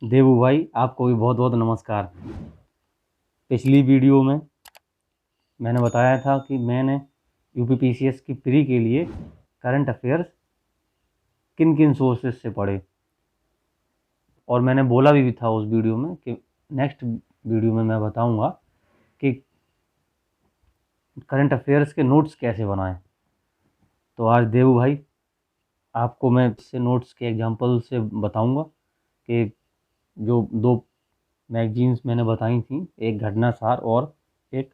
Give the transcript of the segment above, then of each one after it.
देवू भाई, आपको भी बहुत बहुत नमस्कार। पिछली वीडियो में मैंने बताया था कि मैंने यूपीपीसीएस की प्री के लिए करंट अफेयर्स किन किन सोर्सेज से पढ़े, और मैंने बोला भी था उस वीडियो में कि नेक्स्ट वीडियो में मैं बताऊंगा कि करंट अफेयर्स के नोट्स कैसे बनाएं। तो आज देवू भाई आपको मैं इससे नोट्स के एग्जांपल से बताऊंगा कि जो दो मैगजीन्स मैंने बताई थी, एक घटनासार और एक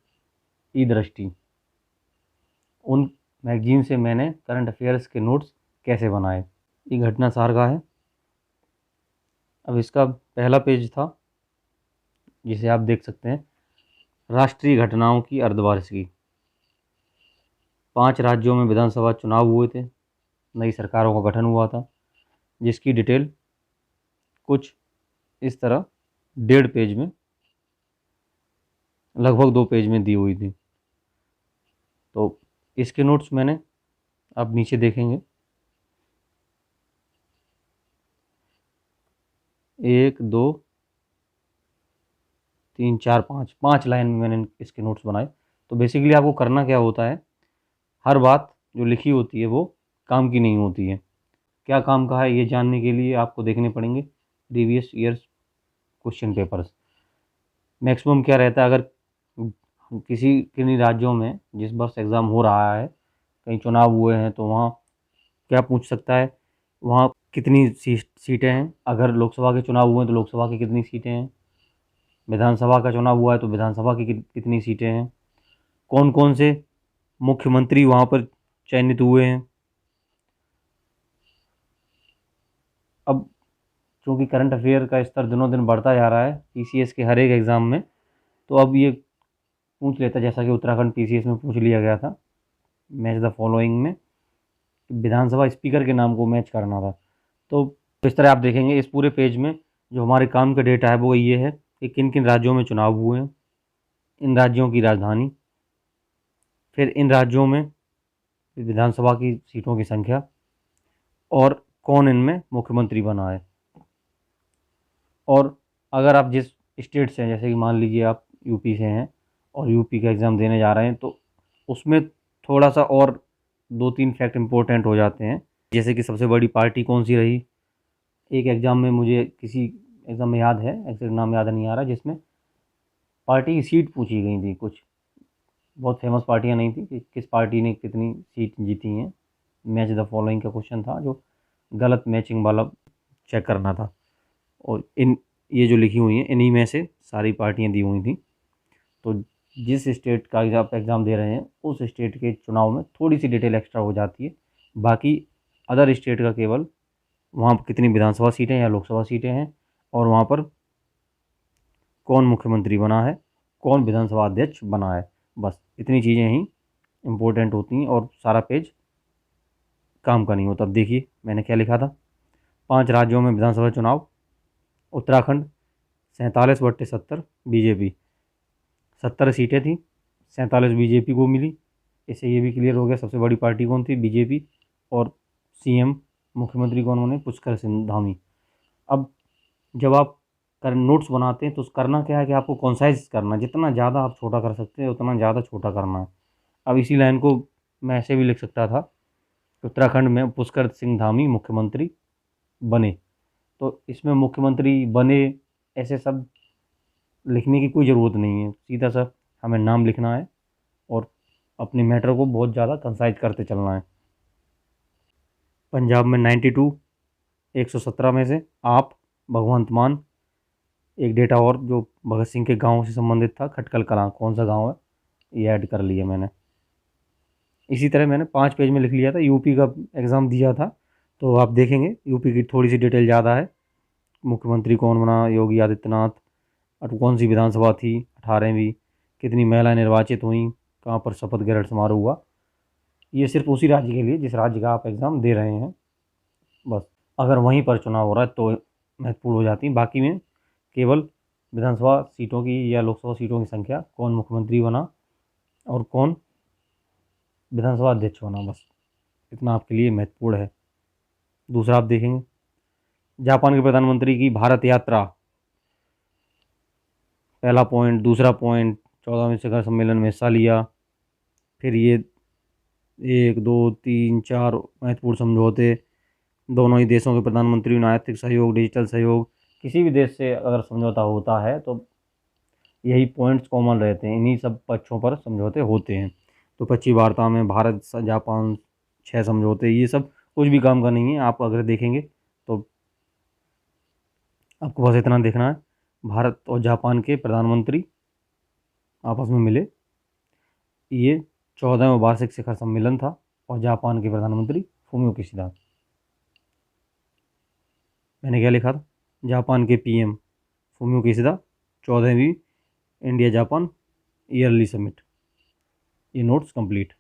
ई दृष्टि, उन मैगजीन से मैंने करंट अफेयर्स के नोट्स कैसे बनाए। ये घटनासार का है। अब इसका पहला पेज था जिसे आप देख सकते हैं, राष्ट्रीय घटनाओं की अर्धवार्षिकी। 5 राज्यों में विधानसभा चुनाव हुए थे, नई सरकारों का गठन हुआ था, जिसकी डिटेल कुछ इस तरह 1.5 पेज में, लगभग 2 पेज में दी हुई थी। तो इसके नोट्स मैंने, आप नीचे देखेंगे, 1 2 3 4 5 लाइन में मैंने इसके नोट्स बनाए। तो बेसिकली आपको करना क्या होता है, हर बात जो लिखी होती है वो काम की नहीं होती है। क्या काम का है ये जानने के लिए आपको देखने पड़ेंगे previous years question papers. Maximum क्या रहता है, अगर किसी किन्हीं राज्यों में जिस वर्ष एग्ज़ाम हो रहा है, कहीं चुनाव हुए हैं, तो वहाँ क्या पूछ सकता है, वहाँ कितनी सीटें हैं। अगर लोकसभा के चुनाव हुए हैं तो लोकसभा की कितनी सीटें हैं, विधानसभा का चुनाव हुआ है तो विधानसभा की कितनी सीटें हैं, कौन कौन से मुख्यमंत्री वहाँ पर चयनित हुए हैं। अब चूँकि करंट अफेयर का स्तर दिनों दिन बढ़ता जा रहा है पीसीएस के हर एक एग्ज़ाम में, तो अब ये पूछ लेता, जैसा कि उत्तराखंड पीसीएस में पूछ लिया गया था मैच द फॉलोइंग में, विधानसभा स्पीकर के नाम को मैच करना था। तो इस तरह आप देखेंगे इस पूरे पेज में जो हमारे काम का डेटा है वो ये है कि किन किन राज्यों में चुनाव हुए हैं, इन राज्यों की राजधानी, फिर इन राज्यों में विधानसभा की सीटों की संख्या, और कौन इनमें मुख्यमंत्री बना है। और अगर आप जिस स्टेट से हैं, जैसे कि मान लीजिए आप यूपी से हैं और यूपी का एग्ज़ाम देने जा रहे हैं, तो उसमें थोड़ा सा और 2-3 फैक्ट इम्पोर्टेंट हो जाते हैं। जैसे कि सबसे बड़ी पार्टी कौन सी रही। एक एग्ज़ाम में, मुझे किसी एग्ज़ाम में याद है, एग्जैक्ट नाम याद नहीं आ रहा, जिसमें पार्टी की सीट पूछी गई थी। कुछ बहुत फेमस पार्टियां नहीं थी कि किस पार्टी ने कितनी सीट जीती हैं। मैच द फॉलोइंग का क्वेश्चन था, जो गलत मैचिंग वाला चेक करना था। और ये जो लिखी हुई हैं इन्हीं में से सारी पार्टियां दी हुई थी। तो जिस स्टेट का आप एग्ज़ाम दे रहे हैं उस स्टेट के चुनाव में थोड़ी सी डिटेल एक्स्ट्रा हो जाती है। बाकी अदर स्टेट का केवल वहाँ पर कितनी विधानसभा सीटें या लोकसभा सीटें हैं, और वहाँ पर कौन मुख्यमंत्री बना है, कौन विधानसभा अध्यक्ष बना है, बस इतनी चीज़ें ही इम्पोर्टेंट होती हैं और सारा पेज काम का नहीं होता। अब देखिए मैंने क्या लिखा था। 5 राज्यों में विधानसभा चुनाव। उत्तराखंड 47/70 बीजेपी, 70 सीटें थी, 47 बीजेपी को मिली। इससे ये भी क्लियर हो गया सबसे बड़ी पार्टी कौन थी, बीजेपी। और सीएम, मुख्यमंत्री कौन बने, पुष्कर सिंह धामी। अब जब आप नोट्स बनाते हैं तो करना क्या है कि आपको कॉन्साइज करना, जितना ज़्यादा आप छोटा कर सकते हैं उतना ज़्यादा छोटा करना है। अब इसी लाइन को मैं ऐसे भी लिख सकता था, उत्तराखंड में पुष्कर सिंह धामी मुख्यमंत्री बने। तो इसमें मुख्यमंत्री बने ऐसे शब्द लिखने की कोई ज़रूरत नहीं है, सीधा सा हमें नाम लिखना है और अपने मैटर को बहुत ज़्यादा कंसाइज करते चलना है। पंजाब में 92, 117 में से आप, भगवंत मान, एक डेटा और जो भगत सिंह के गांव से संबंधित था, खटकल कलां, कौन सा गांव है ये ऐड कर लिया मैंने। इसी तरह मैंने 5 पेज में लिख लिया था। यूपी का एग्ज़ाम दिया था तो आप देखेंगे यूपी की थोड़ी सी डिटेल ज़्यादा है। मुख्यमंत्री कौन बना, योगी आदित्यनाथ। और कौन सी विधानसभा थी, 18वीं। कितनी महिलाएं निर्वाचित हुई, कहाँ पर शपथ ग्रहण समारोह हुआ। ये सिर्फ उसी राज्य के लिए जिस राज्य का आप एग्ज़ाम दे रहे हैं, बस। अगर वहीं पर चुनाव हो रहा है तो महत्वपूर्ण हो जाती है। बाकी में केवल विधानसभा सीटों की या लोकसभा सीटों की संख्या, कौन मुख्यमंत्री बना और कौन विधानसभा अध्यक्ष बना, बस इतना आपके लिए महत्वपूर्ण है। दूसरा आप देखेंगे, जापान के प्रधानमंत्री की भारत यात्रा पहला पॉइंट, दूसरा पॉइंट, 14वें शिखर सम्मेलन में हिस्सा लिया। फिर ये 1 2 3 4 महत्वपूर्ण समझौते, दोनों ही देशों के प्रधानमंत्रियों ने आर्थिक सहयोग, डिजिटल सहयोग, किसी भी देश से अगर समझौता होता है तो यही पॉइंट्स कॉमन रहते हैं, इन्हीं सब पक्षों पर समझौते होते हैं। तो पश्चिमी वार्ता में भारत जापान 6 समझौते, ये सब कुछ भी काम का नहीं है। आप अगर देखेंगे तो आपको बस इतना देखना है, भारत और जापान के प्रधानमंत्री आपस में मिले, ये 14वां वार्षिक शिखर सम्मेलन था और जापान के प्रधानमंत्री फूमियो किशिदा। मैंने क्या लिखा था, जापान के पीएम फूमियो किशिदा, 14वीं इंडिया जापान ईयरली समिट। ये नोट्स कंप्लीट।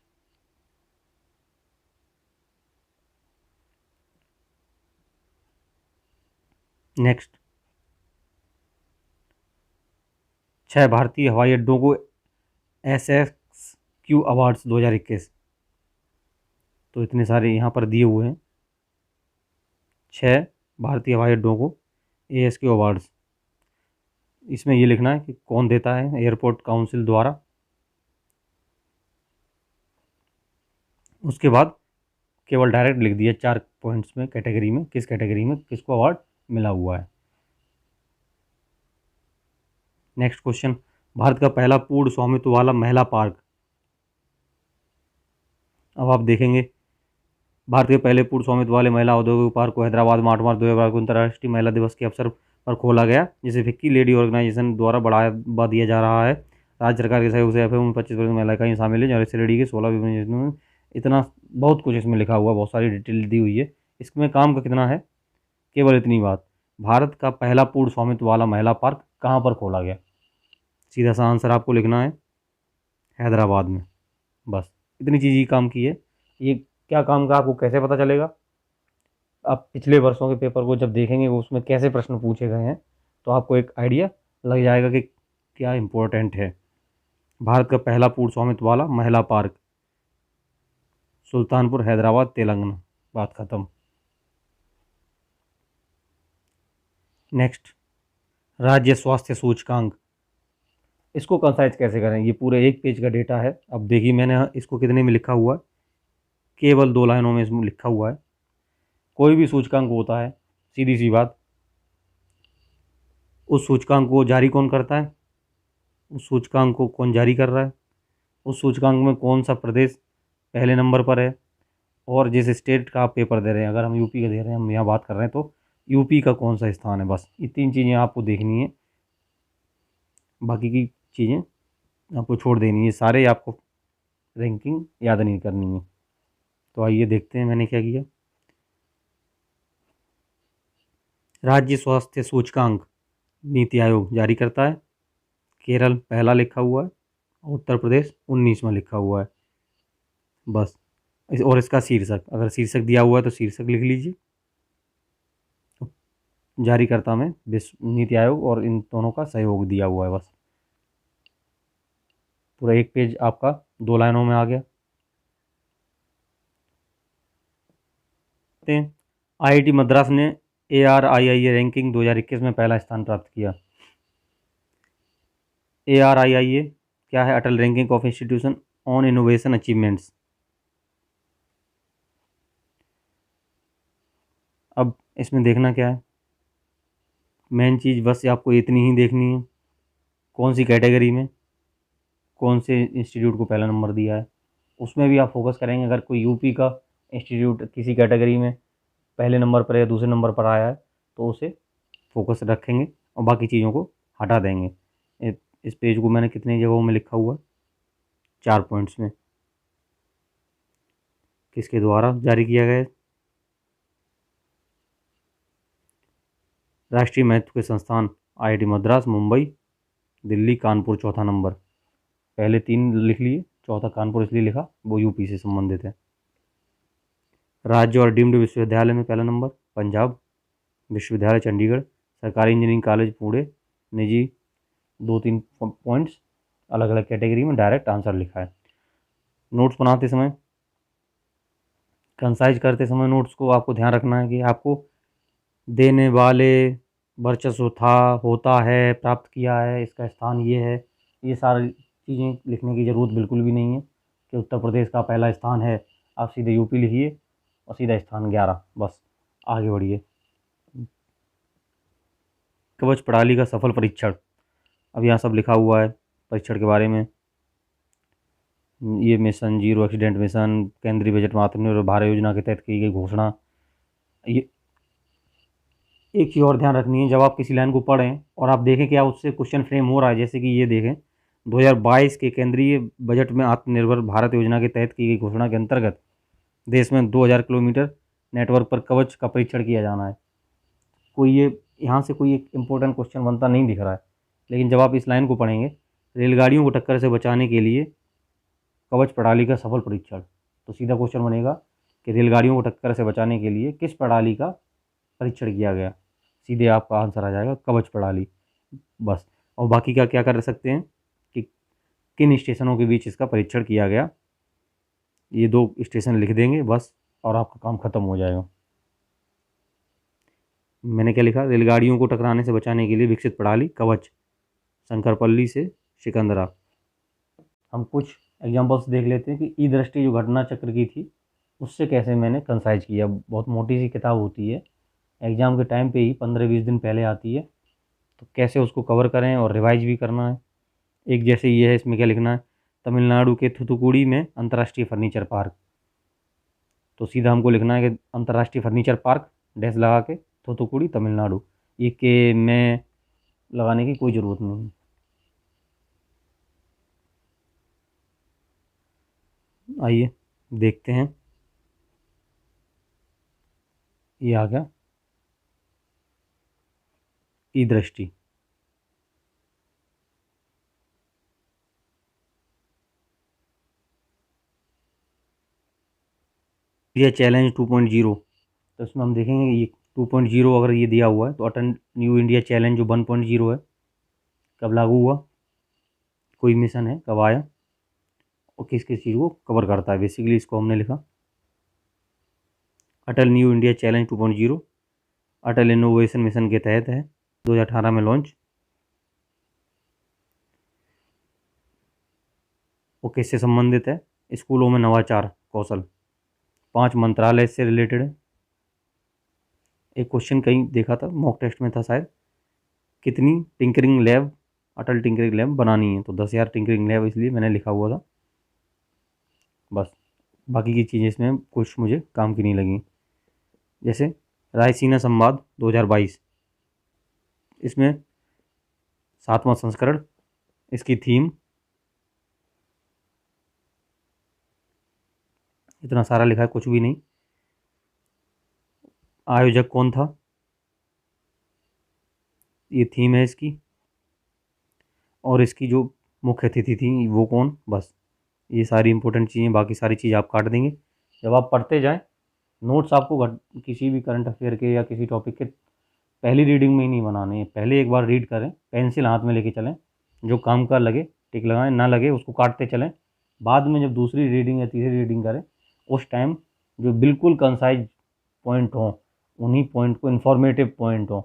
नेक्स्ट, 6 भारतीय हवाई अड्डों को SXQ अवार्ड्स 2021। तो इतने सारे यहाँ पर दिए हुए हैं, 6 भारतीय हवाई अड्डों को ASQ अवार्ड्स। इसमें ये लिखना है कि कौन देता है, एयरपोर्ट काउंसिल द्वारा। उसके बाद केवल डायरेक्ट लिख दिया 4 पॉइंट्स में, कैटेगरी में, किस कैटेगरी में किसको अवार्ड मिला हुआ है। नेक्स्ट क्वेश्चन, भारत का पहला पूर्ण स्वामित्व वाला महिला पार्क। अब आप देखेंगे, भारत के पहले पूर्ण स्वामित्व वाले महिला औद्योगिक पार्क को हैदराबाद में 8 मार्च 2012 को अंतर्राष्ट्रीय महिला दिवस के अवसर पर खोला गया, जिसे फिक्की लेडी ऑर्गेनाइजेशन द्वारा बढ़ावा दिया जा रहा है। राज्य सरकार के सहयोग से एफएम में 25% महिला इकाई शामिल है, जैसे लेडी के 16 विभिन्न। इतना बहुत कुछ इसमें लिखा हुआ, बहुत सारी डिटेल दी हुई है। इसमें काम का कितना है, केवल इतनी बात, भारत का पहला पूर्ण स्वामित्व वाला महिला पार्क कहाँ पर खोला गया। सीधा सा आंसर आपको लिखना है, हैदराबाद में। बस इतनी चीज़ ही काम की है। ये क्या काम का आपको कैसे पता चलेगा, आप पिछले वर्षों के पेपर को जब देखेंगे वो उसमें कैसे प्रश्न पूछे गए हैं तो आपको एक आइडिया लग जाएगा कि क्या इम्पोर्टेंट है। भारत का पहला पूर्ण स्वामित्व वाला महिला पार्क, सुल्तानपुर, हैदराबाद, तेलंगाना। बात खत्म। नेक्स्ट, राज्य स्वास्थ्य सूचकांक। इसको कंसाइज कैसे करें, ये पूरे 1 पेज का डेटा है। अब देखिए मैंने इसको कितने में लिखा हुआ है, केवल 2 लाइनों में इसमें लिखा हुआ है। कोई भी सूचकांक होता है, सीधी सी बात, उस सूचकांक को जारी कौन करता है, उस सूचकांक को कौन जारी कर रहा है, उस सूचकांक में कौन सा प्रदेश पहले नंबर पर है, और जिस स्टेट का आप पेपर दे रहे हैं, अगर हम यूपी का दे रहे हैं, हम यहाँ बात कर रहे हैं, तो यूपी का कौन सा स्थान है। बस ये 3 चीज़ें आपको देखनी है, बाकी की चीज़ें आपको छोड़ देनी है। सारे आपको रैंकिंग याद नहीं करनी है। तो आइए देखते हैं मैंने क्या किया। राज्य स्वास्थ्य सूचकांक नीति आयोग जारी करता है, केरल पहला लिखा हुआ है, उत्तर प्रदेश 19वां लिखा हुआ है। बस और इसका शीर्षक, अगर शीर्षक दिया हुआ है तो शीर्षक लिख लीजिए। जारीकर्ता में विश्व नीति आयोग और इन दोनों का सहयोग दिया हुआ है। बस पूरा 1 पेज आपका 2 लाइनों में आ गया। IIT मद्रास ने ARIIA रैंकिंग 2021 में पहला स्थान प्राप्त किया। ARIIA क्या है, Atal ranking of institution on innovation achievements. अब इसमें देखना क्या है, मेन चीज़ बस आपको इतनी ही देखनी है, कौन सी कैटेगरी में कौन से इंस्टीट्यूट को पहला नंबर दिया है। उसमें भी आप फोकस करेंगे, अगर कोई यूपी का इंस्टीट्यूट किसी कैटेगरी में पहले नंबर पर या दूसरे नंबर पर आया है तो उसे फोकस रखेंगे और बाकी चीज़ों को हटा देंगे। इस पेज को मैंने कितनी जगहों में लिखा हुआ है, 4 पॉइंट्स में। किसके द्वारा जारी किया गया है, राष्ट्रीय महत्व के संस्थान IIT मद्रास, मुंबई, दिल्ली, कानपुर चौथा नंबर। पहले 3 लिख लिए, चौथा कानपुर इसलिए लिखा वो यूपी से संबंधित है। राज्य और डीम्ड विश्वविद्यालय में पहला नंबर पंजाब विश्वविद्यालय चंडीगढ़, सरकारी इंजीनियरिंग कॉलेज पुणे, निजी 2-3 पॉइंट्स अलग अलग कैटेगरी में डायरेक्ट आंसर लिखा है। नोट्स बनाते समय, कंसाइज करते समय नोट्स को आपको ध्यान रखना है कि आपको देने वाले वर्चस्व था, होता है, प्राप्त किया है, इसका स्थान ये है। ये सारी चीज़ें लिखने की ज़रूरत बिल्कुल भी नहीं है कि उत्तर प्रदेश का पहला स्थान है। आप सीधे यूपी लिखिए और सीधा स्थान 11, बस आगे बढ़िए। कवच प्रणाली का सफल परीक्षण, अब यहाँ सब लिखा हुआ है परीक्षण के बारे में। ये मिशन जीरो एक्सीडेंट मिशन, केंद्रीय बजट में आत्मनिर्भर भारत योजना के तहत की गई घोषणा। ये एक चीज़ और ध्यान रखनी है, जब आप किसी लाइन को पढ़ें और आप देखें कि आप उससे क्वेश्चन फ्रेम हो रहा है, जैसे कि ये देखें 2022 के केंद्रीय बजट में आत्मनिर्भर भारत योजना के तहत की गई घोषणा के अंतर्गत देश में 2000 किलोमीटर नेटवर्क पर कवच का परीक्षण किया जाना है। कोई ये यहाँ से कोई एक इम्पोर्टेंट क्वेश्चन बनता नहीं दिख रहा है, लेकिन जब आप इस लाइन को पढ़ेंगे, रेलगाड़ियों को टक्कर से बचाने के लिए कवच प्रणाली का सफल परीक्षण, तो सीधा क्वेश्चन बनेगा कि रेलगाड़ियों को टक्कर से बचाने के लिए किस प्रणाली का परीक्षण किया गया। सीधे आपका आंसर आ जाएगा कवच प्रणाली, बस। और बाकी का क्या कर सकते हैं कि किन स्टेशनों के बीच इसका परीक्षण किया गया, ये 2 स्टेशन लिख देंगे बस, और आपका काम खत्म हो जाएगा। मैंने क्या लिखा, रेलगाड़ियों को टकराने से बचाने के लिए विकसित प्रणाली कवच, शंकरपल्ली से सिकंदरा। हम कुछ एग्जांपल्स देख लेते हैं कि ई दृष्टि जो घटना चक्र की थी उससे कैसे मैंने कंसाइज किया। बहुत मोटी सी किताब होती है, एग्ज़ाम के टाइम पे ही 15-20 दिन पहले आती है, तो कैसे उसको कवर करें और रिवाइज भी करना है। एक जैसे ये है, इसमें क्या लिखना है, तमिलनाडु के थूथुकुड़ी में अंतर्राष्ट्रीय फर्नीचर पार्क, तो सीधा हमको लिखना है कि अंतर्राष्ट्रीय फर्नीचर पार्क डैश लगा के थूथुकुड़ी तमिलनाडु, ये के में लगाने की कोई ज़रूरत नहीं है। आइए देखते हैं, ये आ गया ई दृष्टि। ये चैलेंज 2.0, तो इसमें हम देखेंगे ये 2.0 अगर ये दिया हुआ है तो अटल न्यू इंडिया चैलेंज जो 1.0 है कब लागू हुआ, कोई मिशन है कब आया और किस किस चीज़ को कवर करता है, बेसिकली इसको हमने लिखा। अटल न्यू इंडिया चैलेंज 2.0 अटल इनोवेशन मिशन के तहत है, 2018 में लॉन्च। वो किससे संबंधित है, स्कूलों में नवाचार कौशल, 5 मंत्रालय से रिलेटेड है। एक क्वेश्चन कहीं देखा था, मॉक टेस्ट में था शायद, कितनी टिंकरिंग लैब अटल टिंकरिंग लैब बनानी है, तो 10,000 टिंकरिंग लैब, इसलिए मैंने लिखा हुआ था, बस। बाकी की चीज़ें इसमें कुछ मुझे काम की नहीं लगी। जैसे रायसीना संवाद 2022, इसमें 7वां संस्करण, इसकी थीम, इतना सारा लिखा है, कुछ भी नहीं। आयोजक कौन था, ये थीम है इसकी, और इसकी जो मुख्य अतिथि थी वो कौन, बस। ये सारी इंपॉर्टेंट चीज़ें, बाकी सारी चीज़ आप काट देंगे। जब आप पढ़ते जाएं, नोट्स आपको किसी भी करंट अफेयर के या किसी टॉपिक के पहली रीडिंग में ही नहीं बनाने हैं, पहले एक बार रीड करें, पेंसिल हाथ में लेके चलें, जो काम का लगे टिक लगाएं, ना लगे उसको काटते चलें। बाद में जब दूसरी रीडिंग या तीसरी रीडिंग करें, उस टाइम जो बिल्कुल कंसाइज पॉइंट हों, उन्हीं पॉइंट को, इन्फॉर्मेटिव पॉइंट हों,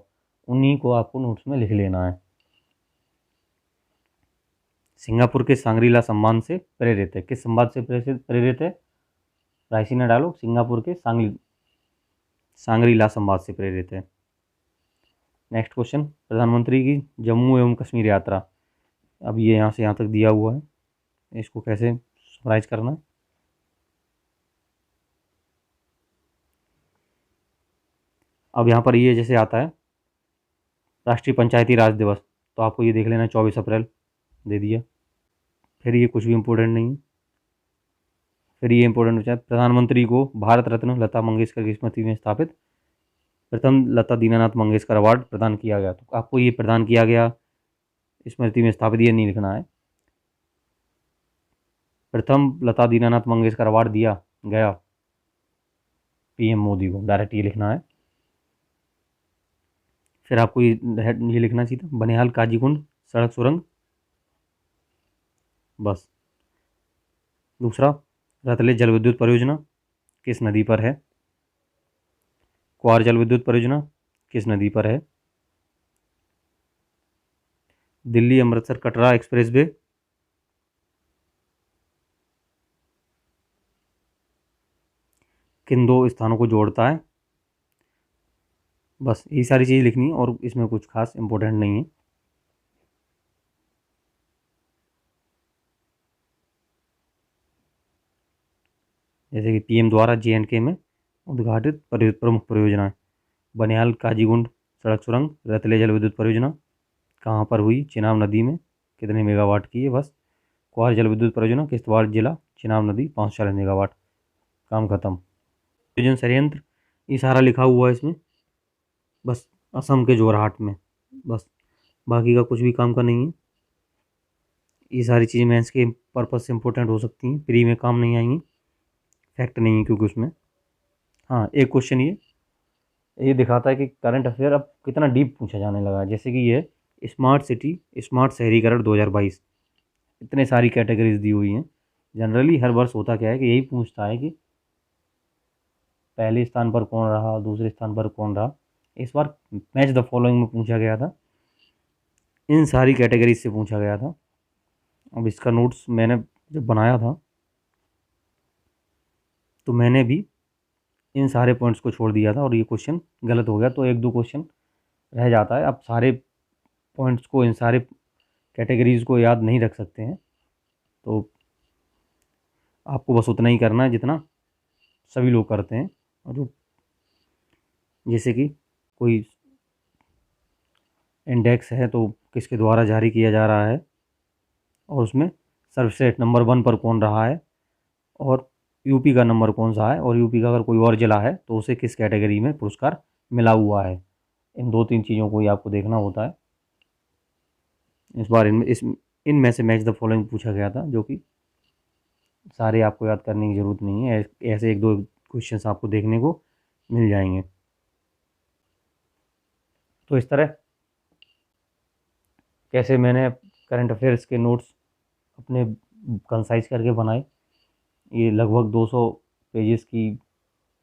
उन्हीं को आपको नोट्स में लिख लेना है। सिंगापुर के सांग्रीला सम्मान से प्रेरित है, किस संवाद से प्रेरित है, रायसीना डायलॉग सिंगापुर के सांग्रीला संवाद से प्रेरित है। नेक्स्ट क्वेश्चन, प्रधानमंत्री की जम्मू एवं कश्मीर यात्रा, अब ये यहाँ से यहाँ तक दिया हुआ है, इसको कैसे समराइज करना है। अब यहाँ पर ये जैसे आता है राष्ट्रीय पंचायती राज दिवस, तो आपको ये देख लेना 24 अप्रैल दे दिया। फिर ये कुछ भी इम्पोर्टेंट नहीं है। फिर ये इंपॉर्टेंट हो जाए, प्रधानमंत्री को भारत रत्न लता मंगेशकर की स्मृति में स्थापित प्रथम लता दीनानाथ मंगेशकर अवार्ड प्रदान किया गया, तो आपको ये प्रदान किया गया स्मृति में स्थापित ये नहीं लिखना है, प्रथम लता दीनानाथ मंगेशकर अवार्ड दिया गया पीएम मोदी को, डायरेक्ट ये लिखना है। फिर आपको ये लिखना चाहिए था, बनिहाल काजीकुंड सड़क सुरंग, बस। दूसरा, रतले जल विद्युत परियोजना किस नदी पर है, क्वार जल विद्युत परियोजना किस नदी पर है। दिल्ली अमृतसर कटरा एक्सप्रेसवे, किन दो स्थानों को जोड़ता है। बस यही सारी चीज़ लिखनी है और इसमें कुछ खास इंपॉर्टेंट नहीं है। जैसे कि पीएम द्वारा JNK में उद्घाटित प्रमुख परियोजनाएं, बनिहाल काजीगुंड सड़क सुरंग, रतले जल विद्युत परियोजना कहाँ पर हुई, चिनाब नदी में, कितने मेगावाट की है। बस कुआर जल विद्युत परियोजना किश्तवाड़ जिला, चिनाब नदी 540 मेगावाट, काम खत्म। विजन संयंत्र ये सारा लिखा हुआ है इसमें, बस असम के जोरहाट में, बस बाकी का कुछ भी काम का नहीं है। ये सारी चीज़ें मेंस के पर्पज़ से इंपॉर्टेंट हो सकती हैं, प्री में काम नहीं आएंगी, फैक्ट नहीं है क्योंकि उसमें। हाँ, एक क्वेश्चन ये दिखाता है कि करंट अफेयर अब कितना डीप पूछा जाने लगा है। जैसे कि ये स्मार्ट सिटी स्मार्ट शहरीकरण 2022, इतने सारी कैटेगरीज दी हुई हैं। जनरली हर वर्ष होता क्या है कि यही पूछता है कि पहले स्थान पर कौन रहा, दूसरे स्थान पर कौन रहा। इस बार मैच द फॉलोइंग में पूछा गया था, इन सारी कैटेगरीज से पूछा गया था। अब इसका नोट्स मैंने जब बनाया था तो मैंने भी इन सारे पॉइंट्स को छोड़ दिया था और ये क्वेश्चन गलत हो गया, तो एक दो क्वेश्चन रह जाता है। आप सारे पॉइंट्स को, इन सारे कैटेगरीज को याद नहीं रख सकते हैं, तो आपको बस उतना ही करना है जितना सभी लोग करते हैं। और जो जैसे कि कोई इंडेक्स है तो किसके द्वारा जारी किया जा रहा है, और उसमें सर्वश्रेष्ठ नंबर 1 पर कौन रहा है, और यूपी का नंबर कौन सा है, और यूपी का अगर कोई और जिला है तो उसे किस कैटेगरी में पुरस्कार मिला हुआ है। इन दो तीन चीज़ों को ही आपको देखना होता है। इस बार इनमें से मैच द फॉलोइंग पूछा गया था, जो कि सारे आपको याद करने की ज़रूरत नहीं है, ऐसे एक दो क्वेश्चंस आपको देखने को मिल जाएंगे। तो इस तरह कैसे मैंने करंट अफेयर्स के नोट्स अपने कंसाइज करके बनाए। ये लगभग 200 पेजेस की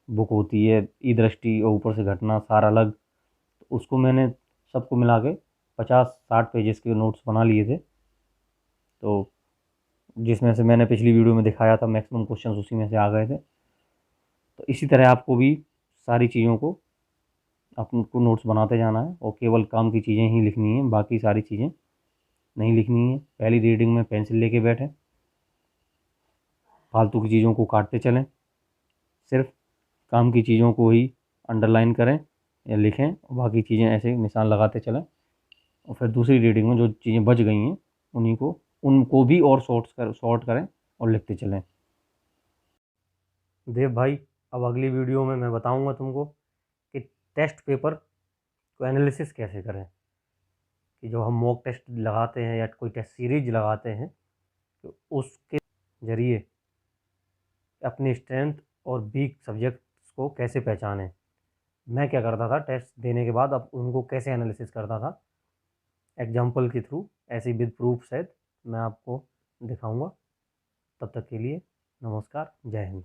बुक होती है, ई दृष्टि और ऊपर से घटना सारा अलग, तो उसको मैंने सबको मिला के 50-60 पेजेस के नोट्स बना लिए थे। तो जिसमें से मैंने पिछली वीडियो में दिखाया था मैक्सिमम क्वेश्चंस उसी में से आ गए थे। तो इसी तरह आपको भी सारी चीज़ों को आपको नोट्स बनाते जाना है और केवल काम की चीज़ें ही लिखनी है, बाकी सारी चीज़ें नहीं लिखनी है। पहली रीडिंग में पेंसिल लेके बैठें, फालतू की चीज़ों को काटते चलें, सिर्फ काम की चीज़ों को ही अंडरलाइन करें या लिखें, और बाकी चीज़ें ऐसे निशान लगाते चलें। और फिर दूसरी रीडिंग में जो चीज़ें बच गई हैं उनको भी और शॉर्ट करें और लिखते चलें। देव भाई, अब अगली वीडियो में मैं बताऊंगा तुमको कि टेस्ट पेपर को एनालिसिस कैसे करें, कि जो हम मॉक टेस्ट लगाते हैं या कोई टेस्ट सीरीज लगाते हैं तो उसके ज़रिए अपनी स्ट्रेंथ और वीक सब्जेक्ट्स को कैसे पहचानें। मैं क्या करता था टेस्ट देने के बाद, अब उनको कैसे एनालिसिस करता था एग्जाम्पल के थ्रू, ऐसे विद प्रूफ सहित मैं आपको दिखाऊंगा। तब तक के लिए नमस्कार, जय हिंद।